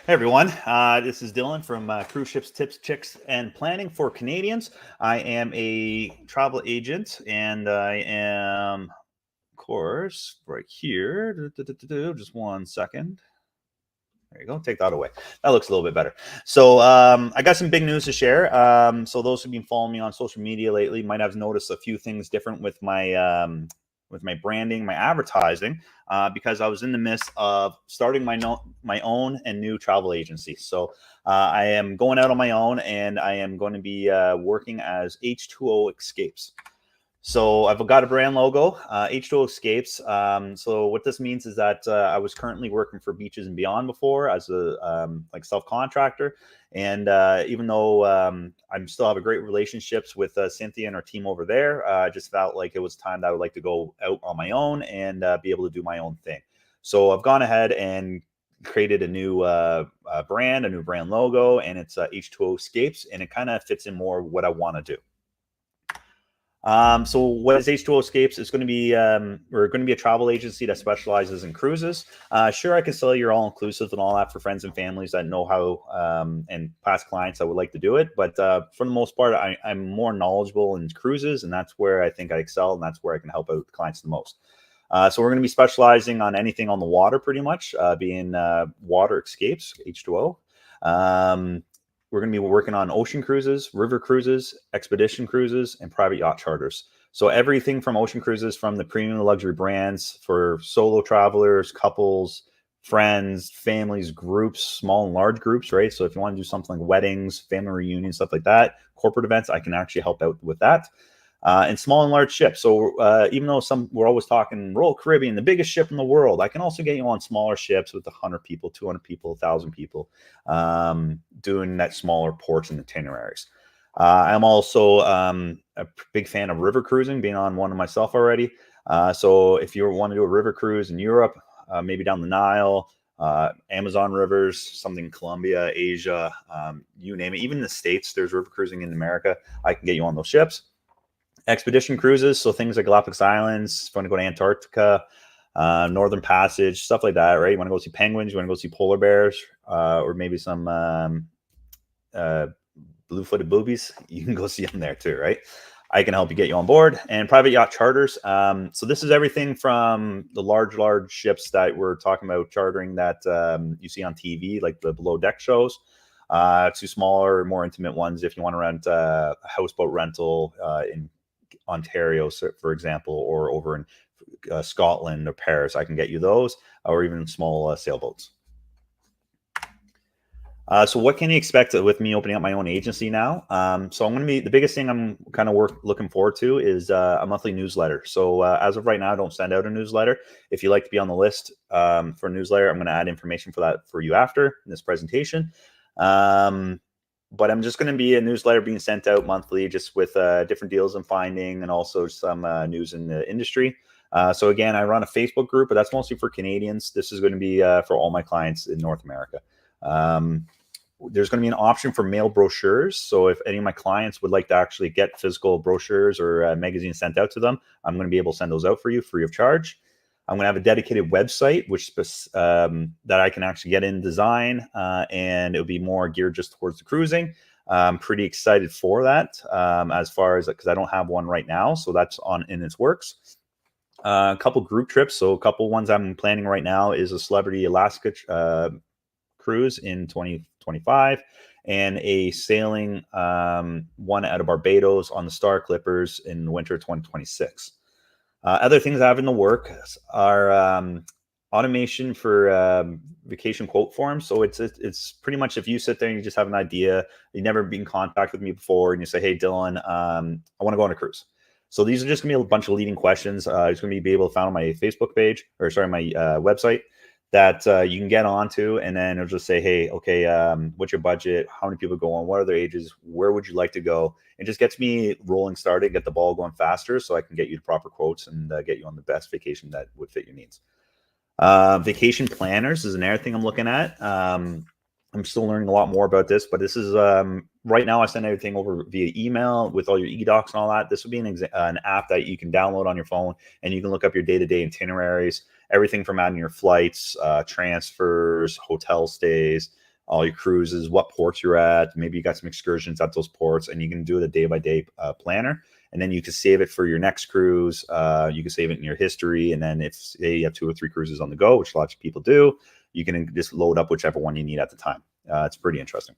Hey everyone, this is Dylan from Cruise Ships, Tips, Chicks, and Planning for Canadians. I am a travel agent, and I am, of course, right here. Just 1 second. There you go. Take that away. That looks a little bit better. So I got some big news to share. So those who've been following me on social media lately might have noticed a few things different with my branding, my advertising, because I was in the midst of starting my own and new travel agency. So I am going out on my own, and I am going to be working as H2O Escapes. So I've got a brand logo, H2O Escapes. So what this means is that I was currently working for Beaches and Beyond before as a like self-contractor, and even though I still have a great relationships with Cynthia and our team over there, I just felt like it was time that I would like to go out on my own and be able to do my own thing. So I've gone ahead and created a new brand, a new brand logo, and it's H2O Escapes, and it kind of fits in more what I want to do. So what is H2O Escapes? It's going to be we're going to be a travel agency that specializes in cruises. Sure, I can sell your all-inclusive and all that for friends and families that know how and past clients that would like to do it. But for the most part, I'm more knowledgeable in cruises, and that's where I think I excel, and that's where I can help out clients the most. So we're going to be specializing on anything on the water, pretty much, being water escapes, H2O. We're going to be working on ocean cruises, river cruises, expedition cruises, and private yacht charters. So everything from ocean cruises, from the premium luxury brands for solo travelers, couples, friends, families, groups, small and large groups, right? So if you want to do something like weddings, family reunions, stuff like that, corporate events, I can actually help out with that. And small and large ships. So even though we're always talking Royal Caribbean, the biggest ship in the world, I can also get you on smaller ships with 100 people, 200 people, 1,000 people, doing that smaller ports and itineraries. I'm also a big fan of river cruising, being on one of myself already. So if you want to do a river cruise in Europe, maybe down the Nile, Amazon rivers, something in Colombia, Asia, you name it, even in the States, there's river cruising in America. I can get you on those ships. Expedition cruises, so things like Galapagos Islands, if you want to go to Antarctica, Northern Passage, stuff like that, right? You want to go see penguins, you want to go see polar bears, or maybe some blue-footed boobies, you can go see them there too, right? I can help you get you on board. And private yacht charters. So this is everything from the large ships that we're talking about chartering that you see on TV, like the below deck shows, to smaller, more intimate ones. If you want to rent a houseboat rental in Ontario, for example, or over in Scotland or Paris, I can get you those, or even small sailboats. So what can you expect with me opening up my own agency now? So I'm going to be, the biggest thing I'm kind of looking forward to is a monthly newsletter. So as of right now, I don't send out a newsletter. If you'd like to be on the list for a newsletter, I'm going to add information for that for you after this presentation. But I'm just going to be a newsletter being sent out monthly, just with different deals I'm finding, and also some news in the industry. So again, I run a Facebook group, but that's mostly for Canadians. This is going to be for all my clients in North America. There's going to be an option for mail brochures. So if any of my clients would like to actually get physical brochures or magazines sent out to them, I'm going to be able to send those out for you free of charge. I'm going to have a dedicated website, which that I can actually get in design, and it'll be more geared just towards the cruising. I'm pretty excited for that, as far as, because I don't have one right now, so that's in its works. A couple group trips, so a couple ones I'm planning right now is a Celebrity Alaska cruise in 2025, and a sailing one out of Barbados on the Star Clippers in winter 2026. Other things I have in the work are automation for vacation quote forms. So it's pretty much, if you sit there and you just have an idea, you've never been in contact with me before, and you say, "Hey, Dylan, I want to go on a cruise." So these are just going to be a bunch of leading questions. It's going to be able to find on my Facebook page, or sorry, my website, that you can get onto, and then it'll just say, "Hey, okay, what's your budget? How many people go on? What are their ages? Where would you like to go?" It just gets me rolling started, get the ball going faster, so I can get you the proper quotes and get you on the best vacation that would fit your needs. Vacation planners is another thing I'm looking at. I'm still learning a lot more about this, but this is right now I send everything over via email with all your eDocs and all that. This would be an app that you can download on your phone, and you can look up your day-to-day itineraries, everything from adding your flights, transfers, hotel stays, all your cruises, what ports you're at. Maybe you got some excursions at those ports, and you can do the day-by-day planner. And then you can save it for your next cruise. You can save it in your history. And then if say you have 2 or 3 cruises on the go, which lots of people do, you can just load up whichever one you need at the time. It's pretty interesting.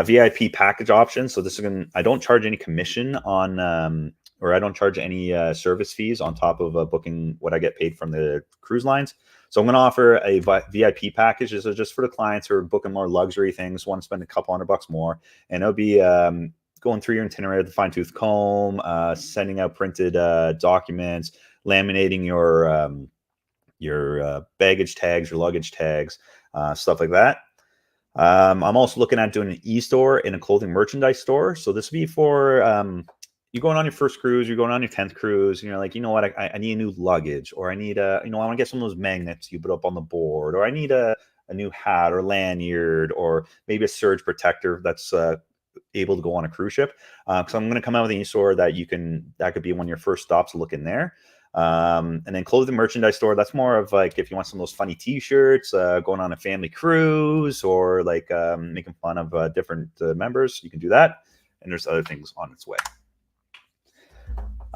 VIP package options. So this is I don't charge any commission on, or I don't charge any service fees on top of booking what I get paid from the cruise lines. So I'm going to offer a VIP package. This is just for the clients who are booking more luxury things, want to spend a couple $100 more, and it'll be going through your itinerary with a fine-tooth comb, sending out printed documents, laminating your baggage tags, your luggage tags, stuff like that. I'm also looking at doing an e-store and a clothing merchandise store. So this would be for you going on your first cruise, you're going on your 10th cruise, and you're like, you know what, I need a new luggage, or I need I want to get some of those magnets you put up on the board, or I need a new hat or lanyard, or maybe a surge protector that's able to go on a cruise ship. So I'm going to come out with an e-store that could be one of your first stops to look in there. And then clothing merchandise store, that's more of like if you want some of those funny t-shirts, going on a family cruise, or like making fun of different members, you can do that. And there's other things on its way.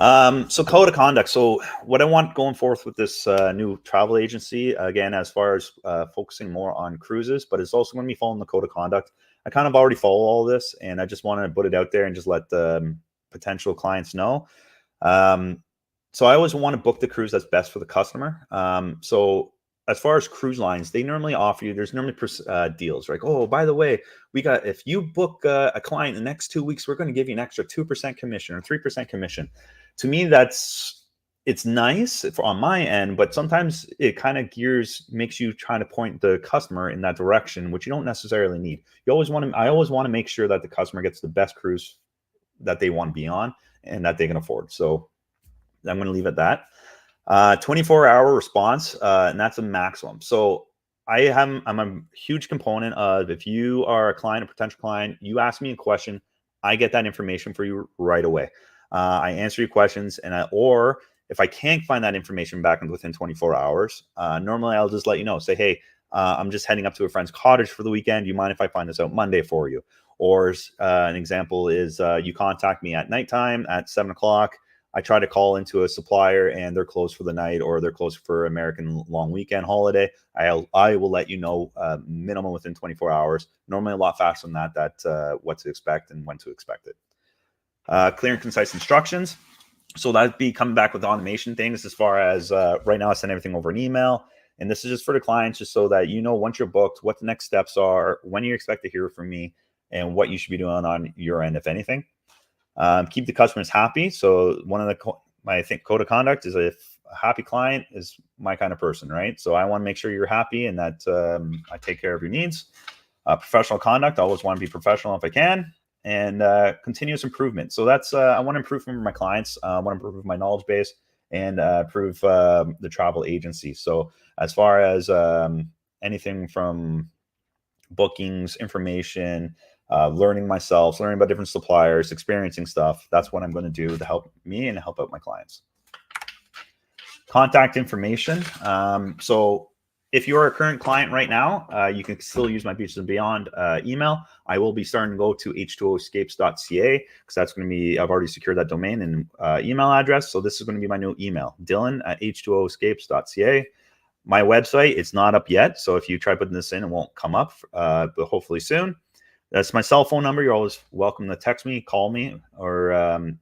So code of conduct. So what I want going forth with this new travel agency, again, as far as focusing more on cruises, but it's also going to be following the code of conduct. I kind of already follow all this, and I just want to put it out there and just let the potential clients know. So I always want to book the cruise that's best for the customer. So as far as cruise lines, they normally offer you, there's normally deals, right? Oh, by the way, if you book a client in the next 2 weeks, we're going to give you an extra 2% commission or 3% commission. To me, it's nice on my end, but sometimes it kind of makes you trying to point the customer in that direction, which you don't necessarily need. I always want to make sure that the customer gets the best cruise that they want to be on and that they can afford. So I'm going to leave it at that. 24-hour response, and that's a maximum. So I'm a huge component of, if you are a client, a potential client, you ask me a question, I get that information for you right away. I answer your questions, or if I can't find that information back within 24 hours, normally I'll just let you know. Say, hey, I'm just heading up to a friend's cottage for the weekend. Do you mind if I find this out Monday for you? Or an example is you contact me at nighttime at 7 o'clock. I try to call into a supplier and they're closed for the night, or they're closed for American long weekend holiday. I will let you know minimum within 24 hours. Normally a lot faster than that what to expect and when to expect it. Clear and concise instructions. So that'd be coming back with automation things, as far as right now I send everything over an email. And this is just for the clients, just so that once you're booked, what the next steps are, when you expect to hear from me, and what you should be doing on your end, if anything. Keep the customers happy. So one of my code of conduct is, if a happy client is my kind of person, right? So I want to make sure you're happy and that I take care of your needs. Professional conduct, I always want to be professional if I can. And continuous improvement. So that's I want to improve for my clients. I want to improve my knowledge base and improve the travel agency. So as far as anything from bookings, information, learning myself, learning about different suppliers, experiencing stuff, that's what I'm going to do to help me and help out my clients. Contact information. So if you're a current client right now, you can still use my Beaches and Beyond email. I will be starting to go to H2O Escapes.ca, because that's going to be, I've already secured that domain and email address. So this is going to be my new email, Dylan@H2O Escapes.ca. My website, it's not up yet. So if you try putting this in, it won't come up, but hopefully soon. That's my cell phone number. You're always welcome to text me, call me, or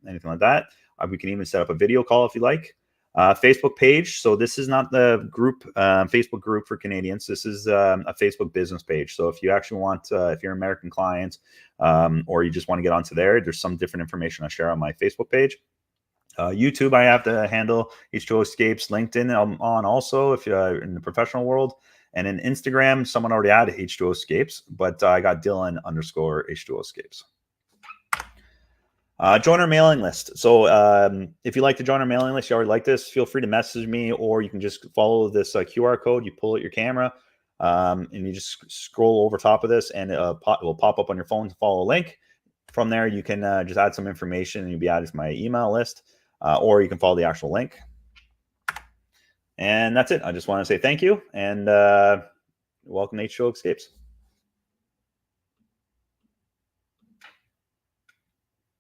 anything like that. We can even set up a video call if you like. Facebook page. So this is not the group, Facebook group for Canadians. This is a Facebook business page. So if you actually want, if you're an American client, or you just want to get onto there's some different information I share on my Facebook page. YouTube, I have to handle H2O Escapes. LinkedIn, I'm on also if you're in the professional world. And in Instagram, someone already had H2O Escapes, but I got Dylan_H2O Escapes. Join our mailing list. So if you like to join our mailing list, you already like this, feel free to message me, or you can just follow this QR code. You pull out your camera and you just scroll over top of this, and it will pop up on your phone to follow a link. From there, you can just add some information and you'll be added to my email list, or you can follow the actual link. And that's it. I just want to say thank you, and welcome to H2O Escapes.